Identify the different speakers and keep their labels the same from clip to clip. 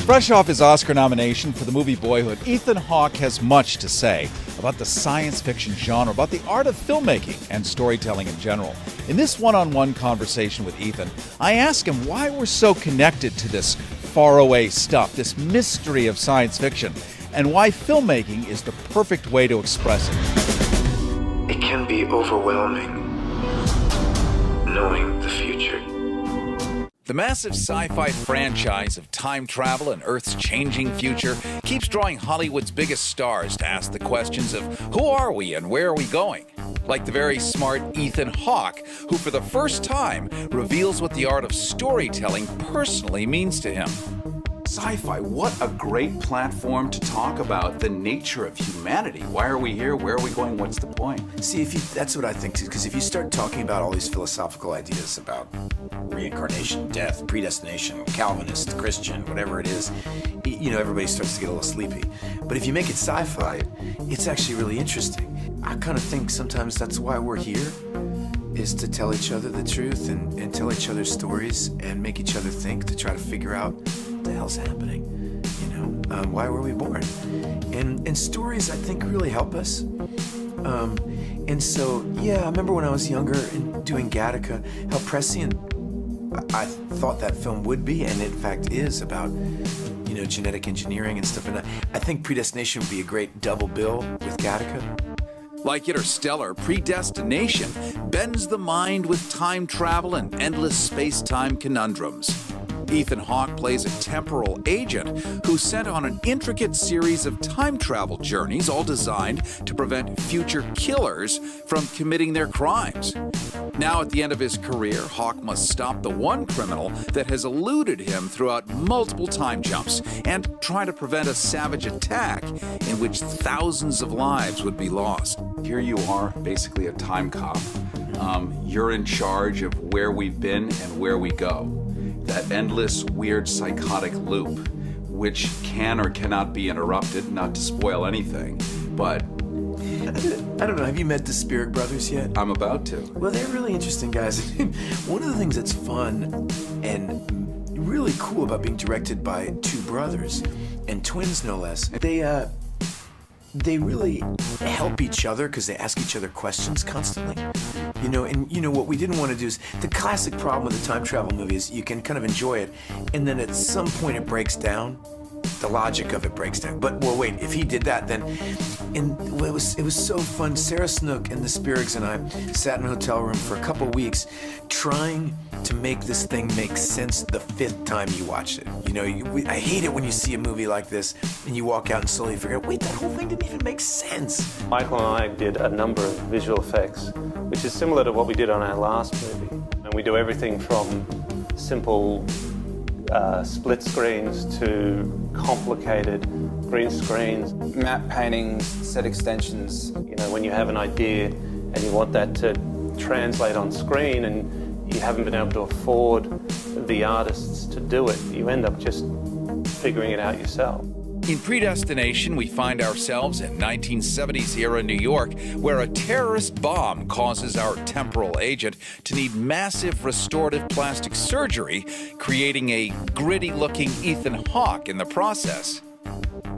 Speaker 1: Fresh off his Oscar nomination for the movie Boyhood, Ethan Hawke has much to say about the science fiction genre, about the art of filmmaking and storytelling in general. In this one-on-one conversation with Ethan, I ask him why we're so connected to this faraway stuff, this mystery of science fiction, and why filmmaking is the perfect way to express it.
Speaker 2: It can be overwhelming, knowing the future.
Speaker 1: The massive sci-fi franchise of time travel and Earth's changing future keeps drawing Hollywood's biggest stars to ask the questions of who are we and where are we going? Like the very smart Ethan Hawke, who for the first time reveals what the art of storytelling personally means to him. Sci-fi, what a great platform to talk about the nature of humanity. Why are we here? Where are we going? What's the point?
Speaker 3: See, that's what I think too, because if you start talking about all these philosophical ideas about reincarnation, death, predestination, Calvinist, Christian, whatever it is, everybody starts to get a little sleepy. But if you make it sci-fi, it's actually really interesting. I kind of think sometimes that's why we're here, is to tell each other the truth and tell each other stories and make each other think, to try to figure out what the hell's happening, why were we born? And stories, I think, really help us. And so, I remember when I was younger and doing Gattaca, how prescient I thought that film would be, and in fact is, about genetic engineering and stuff. And I think Predestination would be a great double bill with Gattaca.
Speaker 1: Like Interstellar, Predestination bends the mind with time travel and endless space-time conundrums. Ethan Hawke plays a temporal agent who's sent on an intricate series of time travel journeys, all designed to prevent future killers from committing their crimes. Now, at the end of his career, Hawke must stop the one criminal that has eluded him throughout multiple time jumps and try to prevent a savage attack in which thousands of lives would be lost. Here you are, basically a time cop. You're in charge of where we've been and where we go. That endless, weird, psychotic loop, which can or cannot be interrupted, not to spoil anything, but...
Speaker 3: I don't know, have you met the Spirit Brothers yet?
Speaker 1: I'm about to.
Speaker 3: Well, they're really interesting guys. One of the things that's fun and really cool about being directed by two brothers, and twins no less, they really help each other because they ask each other questions constantly. What we didn't want to do is, the classic problem with a time travel movie is you can kind of enjoy it, and then at some point it breaks down. The logic of it breaks down. But, well, wait, if he did that, then... it was so fun. Sarah Snook and the Spirigs and I sat in a hotel room for a couple weeks trying to make this thing make sense the fifth time you watched it. I hate it when you see a movie like this and you walk out and slowly figure out, wait, that whole thing didn't even make sense.
Speaker 4: Michael and I did a number of visual effects, which is similar to what we did on our last movie. And we do everything from simple split screens to complicated green screens.
Speaker 5: Matte paintings, set extensions.
Speaker 4: When you have an idea and you want that to translate on screen and you haven't been able to afford the artists to do it, you end up just figuring it out yourself.
Speaker 1: In Predestination, we find ourselves in 1970s-era New York, where a terrorist bomb causes our temporal agent to need massive restorative plastic surgery, creating a gritty-looking Ethan Hawke in the process.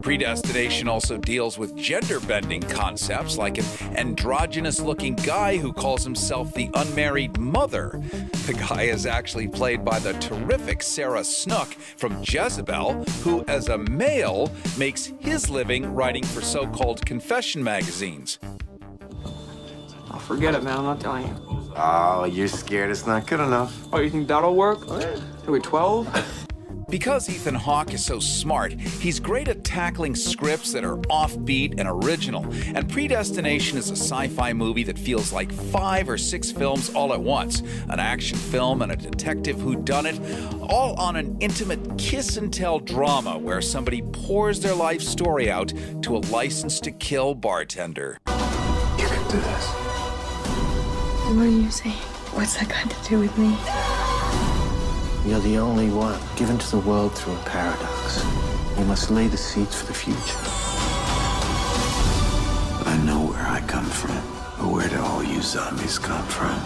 Speaker 1: Predestination also deals with gender-bending concepts, like an androgynous-looking guy who calls himself the unmarried mother. The guy is actually played by the terrific Sarah Snook from Jezebel, who, as a male, makes his living writing for so-called confession magazines.
Speaker 6: Oh, forget it, man. I'm not telling you.
Speaker 3: Oh, you're scared it's not good enough.
Speaker 6: Oh, you think that'll work? Are we 12?
Speaker 1: Because Ethan Hawke is so smart, he's great at tackling scripts that are offbeat and original. And Predestination is a sci-fi movie that feels like 5 or 6 films all at once. An action film and a detective whodunit, all on an intimate kiss-and-tell drama where somebody pours their life story out to a license-to-kill bartender.
Speaker 2: You can do this.
Speaker 7: What are you saying? What's that got to do with me?
Speaker 8: You're the only one given to the world through a paradox. You must lay the seeds for the future.
Speaker 2: I know where I come from, but where do all you zombies come from?